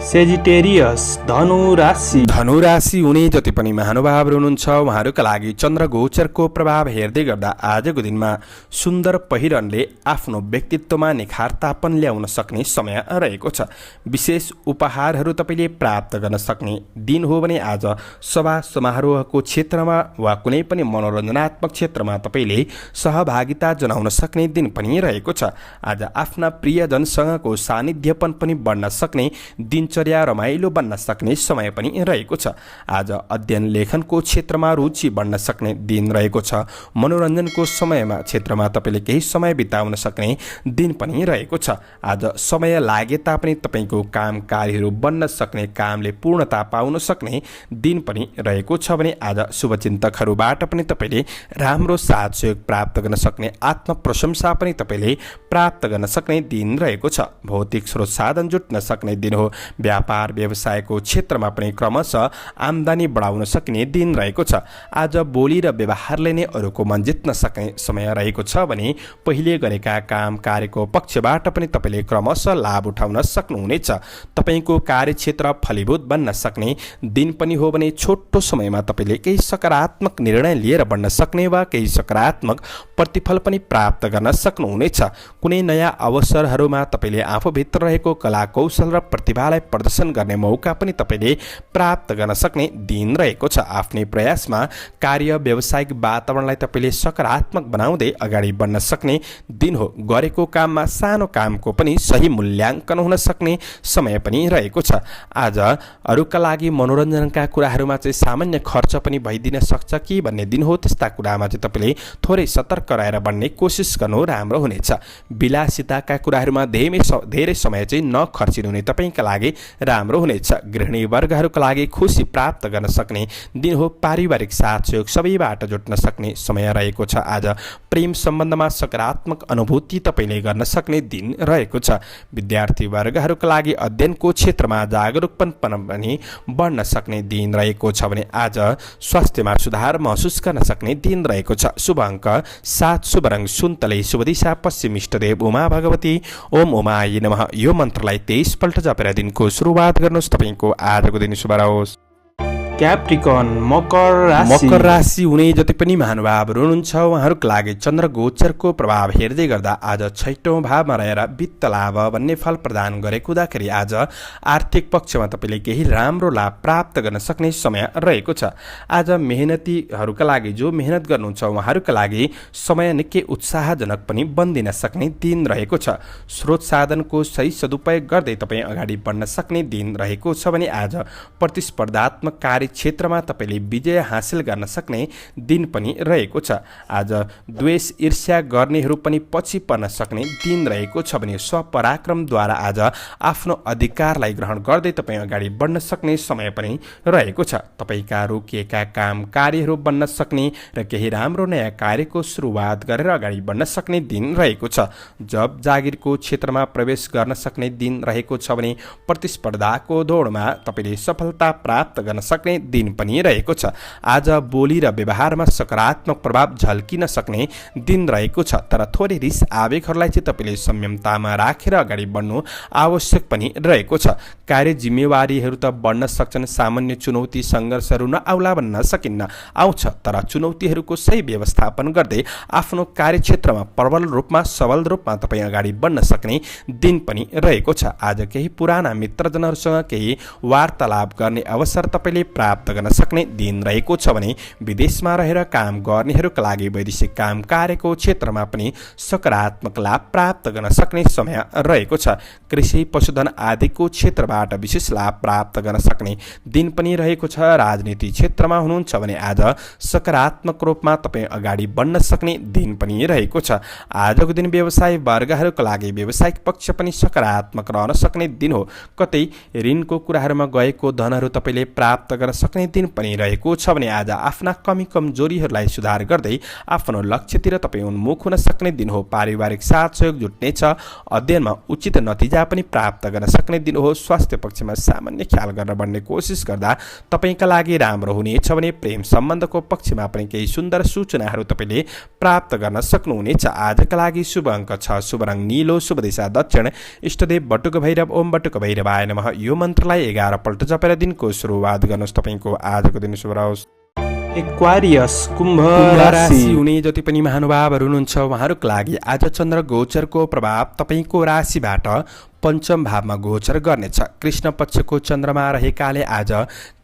सेजिटेरियस धनु राशि। धनु राशि हुने जति पनि महानुभावहरू हुनुहुन्छ उहाँहरूका लागि चन्द्र गोचरको प्रभाव हेर्दै गर्दा आजको दिनमा सुन्दर पहिरनले आफ्नो व्यक्तित्वमा निखारतापन ल्याउन सक्ने समय रहेको छ। विशेष उपहारहरू तपाईँले प्राप्त गर्न सक्ने दिन हो भने आज सभा समारोहको क्षेत्रमा वा कुनै पनि मनोरञ्जनात्मक क्षेत्रमा तपाईँले सहभागिता जनाउन सक्ने दिन पनि रहेको छ। आज आफ्ना प्रियजनसँगको सानिध्यपन पनि बढ्न सक्ने दिनचर्या रमाइलो बन्न सक्ने समय पनि रहेको छ। आज अध्ययन लेखनको क्षेत्रमा रुचि बढ्न सक्ने दिन रहेको छ। मनोरञ्जनको समयमा क्षेत्रमा तपाईँले केही समय बिताउन सक्ने दिन पनि रहेको छ। आज समय लागे तापनि तपाईँको काम कार्यहरू बन्न सक्ने, कामले पूर्णता पाउन सक्ने दिन पनि रहेको छ भने आज शुभचिन्तकहरूबाट पनि तपाईँले राम्रो साथ सहयोग प्राप्त गर्न सक्ने, आत्मप्रशंसा पनि तपाईँले प्राप्त गर्न सक्ने दिन रहेको छ। भौतिक स्रोत साधन जुट्न सक्ने दिन हो। व्यापार व्यवसायको क्षेत्रमा पनि क्रमशः आम्दानी बढाउन सक्ने दिन रहेको छ। आज बोली र व्यवहारले नै अरूको मन जित्न सक्ने समय रहेको छ भने पहिले गरेका काम कार्यको पक्षबाट पनि तपाईँले क्रमशः लाभ उठाउन सक्नुहुनेछ। तपाईँको कार्यक्षेत्र फलीभूत बन्न सक्ने दिन पनि हो भने छोटो समयमा तपाईँले केही सकारात्मक निर्णय लिएर बढ्न सक्ने वा केही सकारात्मक प्रतिफल पनि प्राप्त गर्न सक्नुहुनेछ। कुनै नयाँ अवसरहरूमा तपाईँले आफूभित्र रहेको कला कौशल र प्रतिभालाई प्रदर्शन गर्ने मौका पनि तपाईँले प्राप्त गर्न सक्ने दिन रहेको छ। आफ्नै प्रयासमा कार्य व्यावसायिक वातावरणलाई तपाईँले सकारात्मक बनाउँदै अगाडि बढ्न सक्ने दिन हो। गरेको काममा सानो कामको पनि सही मूल्याङ्कन हुन सक्ने समय पनि रहेको छ। आज अरूका लागि मनोरञ्जनका कुराहरूमा चाहिँ सामान्य खर्च पनि भइदिन सक्छ कि भन्ने दिन हो। त्यस्ता कुरामा चाहिँ तपाईँले थोरै सतर्क रहेर बढ्ने कोसिस गर्नु राम्रो हुनेछ। विलासिताका कुराहरूमा धेरै समय चाहिँ नखर्चिनु हुने तपाईँका लागि राम्रो हुनेछ। गृहिणी वर्गहरूका लागि खुसी प्राप्त गर्न सक्ने दिन हो। पारिवारिक साथ सहयोग सबैबाट जुट्न सक्ने समय रहेको छ। आज प्रेम सम्बन्धमा सकारात्मक अनुभूति तपाईँले गर्न सक्ने दिन रहेको छ। विद्यार्थी वर्गहरूका लागि अध्ययनको क्षेत्रमा जागरुकपन पनि बढ्न सक्ने दिन रहेको छ भने आज स्वास्थ्यमा सुधार महसुस गर्न सक्ने दिन रहेको छ। शुभ अङ्क 7, शुभ रङ सुन्तले, शुभ दिशा पश्चिम, इष्टदेव उमा भगवती ओम उमाय नमः। यो मन्त्रलाई 23 पल्ट जपेर दिनको सुरुवात गर्नुहोस्। तपाईँको आजको दिन शुभ रहोस्। क्याप्रिकन मकर राशि। मकर राशि हुने जति पनि महानुभावहरू हुनुहुन्छ उहाँहरूका लागि चन्द्र गोचरको प्रभाव हेर्दै गर्दा आज 6औं भावमा रहेर वित्त लाभ भन्ने फल प्रदान गरेको हुँदाखेरि आज आर्थिक पक्षमा तपाईँले केही राम्रो लाभ प्राप्त गर्न सक्ने समय रहेको छ। आज मेहनतीहरूका लागि जो मेहनत गर्नुहुन्छ उहाँहरूका लागि समय निकै उत्साहजनक पनि बन्दिन सक्ने दिन रहेको छ। स्रोत साधनको सही सदुपयोग गर्दै तपाईँ अगाडि बढ्न सक्ने दिन रहेको छ भने आज प्रतिस्पर्धात्मक कार्य क्षेत्रमा तपाईँले विजय हासिल गर्न सक्ने दिन पनि रहेको छ। आज द्वेष ईर्ष्या गर्नेहरू पनि पछि पर्न सक्ने दिन रहेको छ भने स्वपराक्रमद्वारा आज आफ्नो अधिकारलाई ग्रहण गर्दै तपाईँ अगाडि बढ्न सक्ने समय पनि रहेको छ। तपाईँका रोकिएका काम कार्यहरू बन्न सक्ने र केही राम्रो नयाँ कार्यको सुरुवात गरेर अगाडि बढ्न सक्ने दिन रहेको छ। जब जागिरको क्षेत्रमा प्रवेश गर्न सक्ने दिन रहेको छ भने प्रतिस्पर्धाको दौडमा तपाईँले सफलता प्राप्त गर्न सक्ने दिन पनि रहेको छ। आज बोली र व्यवहारमा सकारात्मक प्रभाव झल्किन सक्ने दिन रहेको छ। तर थोरै रिस आवेगहरूलाई चाहिँ तपाईँले संयमतामा राखेर अगाडि बढ्नु आवश्यक पनि रहेको छ। कार्य जिम्मेवारीहरू त बढ्न सक्छन्। सामान्य चुनौती सङ्घर्षहरू नआउला भन्न सकिन्न, आउँछ। तर चुनौतीहरूको सही व्यवस्थापन गर्दै आफ्नो कार्यक्षेत्रमा प्रबल रूपमा सबल रूपमा तपाईँ अगाडि बढ्न सक्ने दिन पनि रहेको छ। आज केही पुराना मित्रजनहरूसँग केही वार्तालाप गर्ने अवसर तपाईँले प्राप्त गर्न सक्ने दिन रहेको छ भने विदेशमा रहेर काम गर्नेहरूका लागि वैदेशिक काम कार्यको क्षेत्रमा पनि सकारात्मक लाभ प्राप्त गर्न सक्ने समय रहेको छ। कृषि पशुधन आदिको क्षेत्रबाट विशेष लाभ प्राप्त गर्न सक्ने दिन पनि रहेको छ। राजनीति क्षेत्रमा हुनुहुन्छ भने आज सकारात्मक रूपमा तपाईँ अगाडि बढ्न सक्ने दिन पनि रहेको छ। आजको दिन व्यवसाय वर्गहरूका लागि व्यावसायिक पक्ष पनि सकारात्मक रहन सक्ने दिन हो। कतै ऋणको कुराहरूमा गएको धनहरू तपाईँले प्राप्त गर्न सक्ने दिन पनि रहेको छ भने आज आफ्ना कमी कमजोरीहरूलाई सुधार गर्दै आफ्नो लक्ष्यतिर तपाईँ उन्मुख हुन सक्ने दिन हो। पारिवारिक साथ सहयोग जुट्नेछ। अध्ययनमा उचित नतिजा पनि प्राप्त गर्न सक्ने दिन हो। स्वास्थ्य पक्षमा सामान्य ख्याल गर्न बढ्ने कोसिस गर्दा तपाईँका लागि राम्रो हुनेछ भने प्रेम सम्बन्धको पक्षमा पनि केही सुन्दर सूचनाहरू तपाईँले प्राप्त गर्न सक्नुहुनेछ। आजका लागि शुभ अङ्क 6, शुभ रङ नीलो, शुभ दिशा दक्षिण, इष्टदेव बटुक भैरव, ओम बटुक भैरवाय नमः। यो मन्त्रलाई 11 पल्ट जपेर दिनको सुरुवात गर्नुहोस्। तपाईँको आजको दिन शुभ रहोस्। एक्वारियस कुम्भ राशि हुने जति पनि महानुभावहरू हुनुहुन्छ उहाँहरूको लागि आज चन्द्र गोचरको प्रभाव तपाईँको राशिबाट पञ्चम भावमा गोचर गर्नेछ। कृष्ण पक्षको चन्द्रमा रहेकाले आज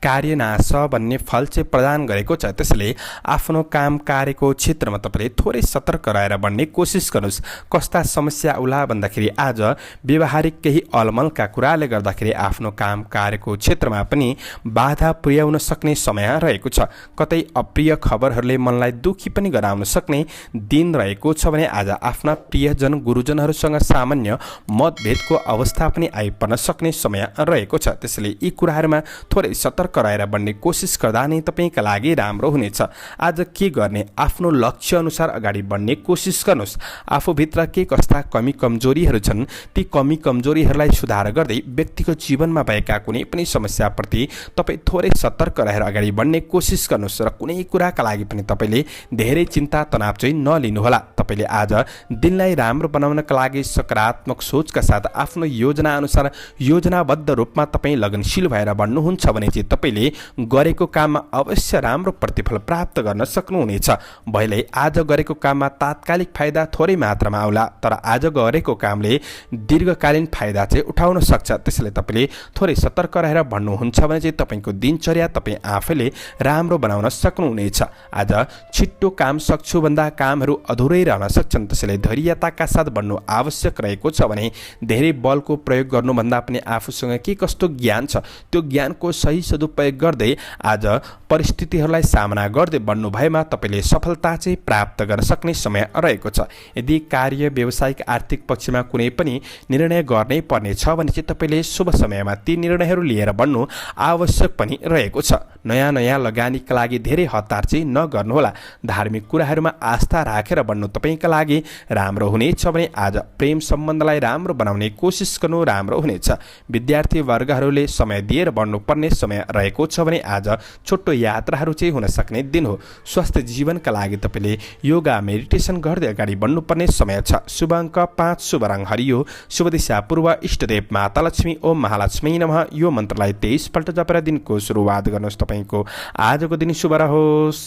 कार्यनाश भन्ने फल चाहिँ प्रदान गरेको छ। त्यसैले आफ्नो काम कार्यको क्षेत्रमा तपाईँले थोरै सतर्क रहेर बढ्ने कोसिस गर्नुहोस्। कस्ता समस्या आउला भन्दाखेरि आज व्यवहारिक केही अलमलका कुराले गर्दाखेरि आफ्नो काम कार्यको क्षेत्रमा पनि बाधा पुर्याउन सक्ने समय रहेको छ। कतै अप्रिय खबरहरूले मनलाई दुखी पनि गराउन सक्ने दिन रहेको छ भने आज आफ्ना प्रियजन गुरुजनहरूसँग सामान्य मतभेदको अवस्था पनि आइपर्न सक्ने समय रहेको छ। त्यसैले यी कुराहरूमा थोरै सतर्क रहेर बढ्ने कोसिस गर्दा नै तपाईँका लागि राम्रो हुनेछ। आज के गर्ने, आफ्नो लक्ष्य अनुसार अगाडि बढ्ने कोसिस गर्नुहोस्। आफूभित्र के कस्ता कमी कमजोरीहरू छन् ती कमी कमजोरीहरूलाई सुधार गर्दै व्यक्तिगत जीवनमा भएका कुनै पनि समस्याप्रति तपाईँ थोरै सतर्क रहेर अगाडि बढ्ने कोसिस गर्नुहोस् र कुनै कुराका लागि पनि तपाईँले धेरै चिन्ता तनाव चाहिँ नलिनुहोला। तपाईँले आज दिनलाई राम्रो बनाउनका लागि सकारात्मक सोचका साथ आफ्नो योजना अनुसार योजनाबद्ध रूपमा तपाईँ लगनशील भएर बढ्नुहुन्छ भने चाहिँ तपाईँले गरेको काममा अवश्य राम्रो प्रतिफल प्राप्त गर्न सक्नुहुनेछ। भइले आज गरेको काममा तात्कालिक फाइदा थोरै मात्रामा आउला, तर आज गरेको कामले दीर्घकालीन फाइदा चाहिँ उठाउन सक्छ। त्यसैले तपाईँले थोरै सतर्क रहेर बढ्नुहुन्छ भने चाहिँ तपाईँको दिनचर्या तपाईँ आफैले राम्रो बनाउन सक्नुहुनेछ। आज छिट्टो काम सक्छु भन्दा कामहरू अधुरै रहन सक्छन्। त्यसैले धैर्यताका साथ बढ्नु आवश्यक रहेको छ भने धेरै बलको प्रयोग गर्नुभन्दा पनि आफूसँग के कस्तो ज्ञान छ त्यो ज्ञानको सही सदुपयोग गर्दै आज परिस्थितिहरूलाई सामना गर्दै बढ्नु भएमा तपाईँले सफलता चाहिँ प्राप्त गर्न सक्ने समय रहेको छ। यदि कार्य व्यावसायिक आर्थिक पक्षमा कुनै पनि निर्णय गर्नै पर्ने छ भने चाहिँ तपाईँले शुभ समयमा ती निर्णयहरू लिएर बढ्नु आवश्यक पनि रहेको छ। नयाँ नयाँ लगानीका लागि धेरै हतार चाहिँ नगर्नुहोला। धार्मिक कुराहरूमा आस्था राखेर बढ्नु तपाईँका लागि राम्रो हुनेछ भने आज प्रेम सम्बन्धलाई राम्रो बनाउने कोसिस गर्नु राम्रो हुनेछ। विद्यार्थी वर्गहरूले समय दिएर बढ्नुपर्ने समय रहेको छ भने आज छोटो यात्राहरू चाहिँ हुन सक्ने दिन हो। स्वास्थ्य जीवनका लागि तपाईँले योगा मेडिटेसन गर्दै अगाडि बढ्नुपर्ने समय छ। शुभ अङ्क 5, शुभ रङ हरियो, शुभ दिशा पूर्व, इष्टदेव माता लक्ष्मी, ओम महालक्ष्मी नमः। यो मन्त्रलाई 23 पल्ट जपेर दिनको सुरुवात गर्नुहोस्। तपाईँको आजको दिन शुभ रहोस्।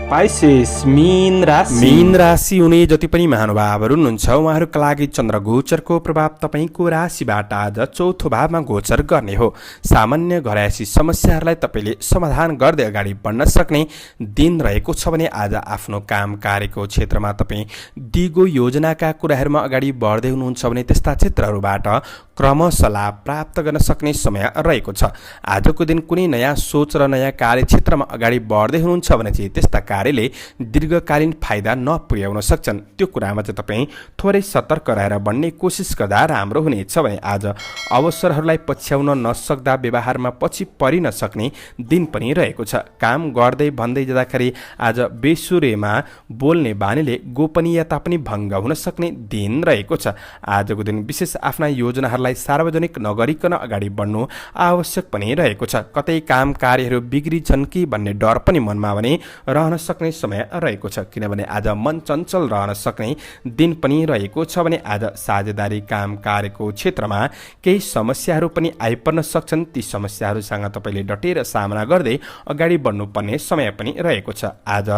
पाइसेस मीन राशि हुने जति पनि महानुभावहरू हुनुहुन्छ उहाँहरूका लागि चन्द्र गोचरको प्रभाव तपाईँको राशिबाट आज चौथो भावमा गोचर गर्ने हो। सामान्य घरायसी समस्याहरूलाई तपाईँले समाधान गर्दै अगाडि बढ्न सक्ने दिन रहेको छ भने आज आफ्नो काम कार्यको क्षेत्रमा तपाईँ दिगो योजनाका कुराहरूमा अगाडि बढ्दै हुनुहुन्छ भने त्यस्ता क्षेत्रहरूबाट क्रमशः लाभ प्राप्त गर्न सक्ने समय रहेको छ। आजको दिन कुनै नयाँ सोच र नयाँ कार्यक्षेत्रमा अगाडि बढ्दै हुनुहुन्छ भने चाहिँ त्यस्ता कार्यले दीर्घकालीन फाइदा नपुर्याउन सक्छन्। त्यो कुरामा चाहिँ तपाईँ थोरै सतर्क रहेर बढ्ने कोसिस गर्दा राम्रो हुनेछ भने आज अवसरहरूलाई पछ्याउन नसक्दा व्यवहारमा पछि परिन सक्ने दिन पनि रहेको छ। काम गर्दै भन्दै जाँदाखेरि आज बेसुरेमा बोल्ने बानीले गोपनीयता पनि भङ्ग हुन सक्ने दिन रहेको छ। आजको दिन विशेष आफ्ना योजनाहरूलाई सार्वजनिक नगरिकन अगाडि बढ्नु आवश्यक पनि रहेको छ। कतै काम कार्यहरू बिग्रिन्छन् कि भन्ने डर पनि मनमा भने रहन सक्ने समय रहेको छ, किनभने आज मन चञ्चल रहन सक्ने दिन पनि रहेको छ भने आज साझेदारी काम कार्यको क्षेत्रमा केही समस्याहरू पनि आइपर्न सक्छन्। ती समस्याहरूसँग तपाईँले डटेर सामना गर्दै अगाडि बढ्नुपर्ने समय पनि रहेको छ। आज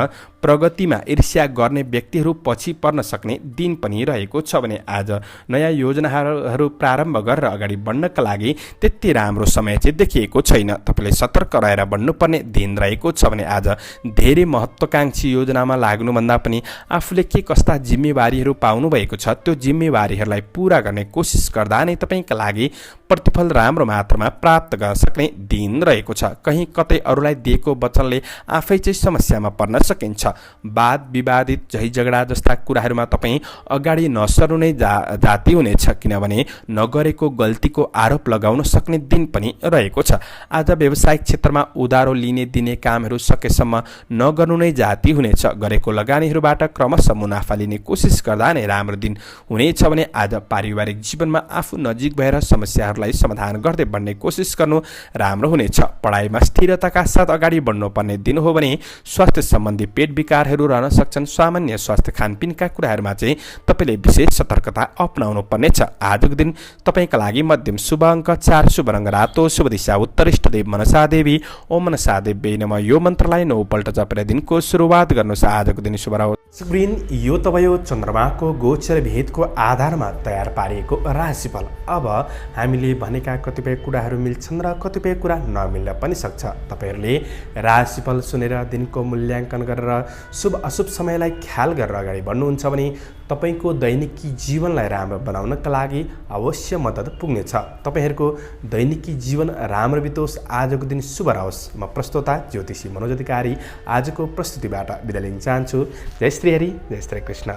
प्रगतिमा ईर्ष्या गर्ने व्यक्तिहरू पछि पर्न सक्ने दिन पनि रहेको छ भने आज नयाँ योजनाहरू प्रारम्भ आरम्भ गरेर अगाडि बढ्नका लागि त्यति राम्रो समय चाहिँ देखिएको छैन। तपाईँले सतर्क रहेर बढ्नुपर्ने दिन रहेको छ भने आज धेरै महत्त्वकांक्षी योजनामा लाग्नुभन्दा पनि आफूले के कस्ता जिम्मेवारीहरू पाउनु भएको छ त्यो जिम्मेवारीहरूलाई पूरा गर्ने कोसिस गर्दा नै तपाईँका लागि प्रतिफल राम्रो मात्रामा प्राप्त गर्न सक्ने दिन रहेको छ। कहीँ कतै अरूलाई दिएको वचनले आफै चाहिँ समस्यामा पर्न सकिन्छ। वाद विवादित झै झगडा जस्ता कुराहरूमा तपाईँ अगाडि नसर्नु नै जाति हुनेछ, किनभने नगरेको गल्तीको आरोप लगाउन सक्ने दिन पनि रहेको छ। आज व्यावसायिक क्षेत्रमा उधारो लिने दिने कामहरू सकेसम्म नगर्नु नै जाति हुनेछ। गरेको लगानीहरूबाट क्रमशः मुनाफा लिने कोसिस गर्दा नै राम्रो दिन हुनेछ भने आज पारिवारिक जीवनमा आफू नजिक भएर समस्याहरूलाई समाधान गर्दै बढ्ने कोसिस गर्नु राम्रो हुनेछ। पढाइमा स्थिरताका साथ अगाडि बढ्नुपर्ने दिन हो भने स्वास्थ्य सम्बन्धी पेट विकारहरू रहन सक्छन्। सामान्य स्वास्थ्य खानपिनका कुराहरूमा चाहिँ तपाईँले विशेष सतर्कता अपनाउनु पर्नेछ। आजको दिन तपाईँका लागि मध्यम शुभ अङ्क 4, शुभ रङ्ग रातो, शुभ दिशा उत्तर, इष्टदेव मनसा देवी। ओम मनसा देवी नमः यो मन्त्रलाई 9 पल्ट जपेर दिनको सुरुवात गर्नुहोस्। आजको दिन शुभ रहोस्। स्क्रिन यो तपाईँ चन्द्रमाको गोचर भेदको आधारमा तयार पारिएको राशिफल। अब हामीले भनेका कतिपय कुराहरू मिल्छन् र कतिपय कुरा नमिल्न पनि सक्छ। तपाईँहरूले राशिफल सुनेर दिनको मूल्याङ्कन गरेर शुभ अशुभ समयलाई ख्याल गरेर अगाडि बढ्नुहुन्छ भने तपाईँको दैनिकी जीवनलाई राम्रो बनाउनका लागि अवश्य मद्दत पुग्नेछ। तपाईँहरूको दैनिकी जीवन राम्रो बितोस्, आजको दिन शुभ रहोस्। म प्रस्तोता ज्योतिषी मनोज अधिकारी आजको प्रस्तुतिबाट बिदा लिन चाहन्छु। जय श्री हरि, जय श्री कृष्ण।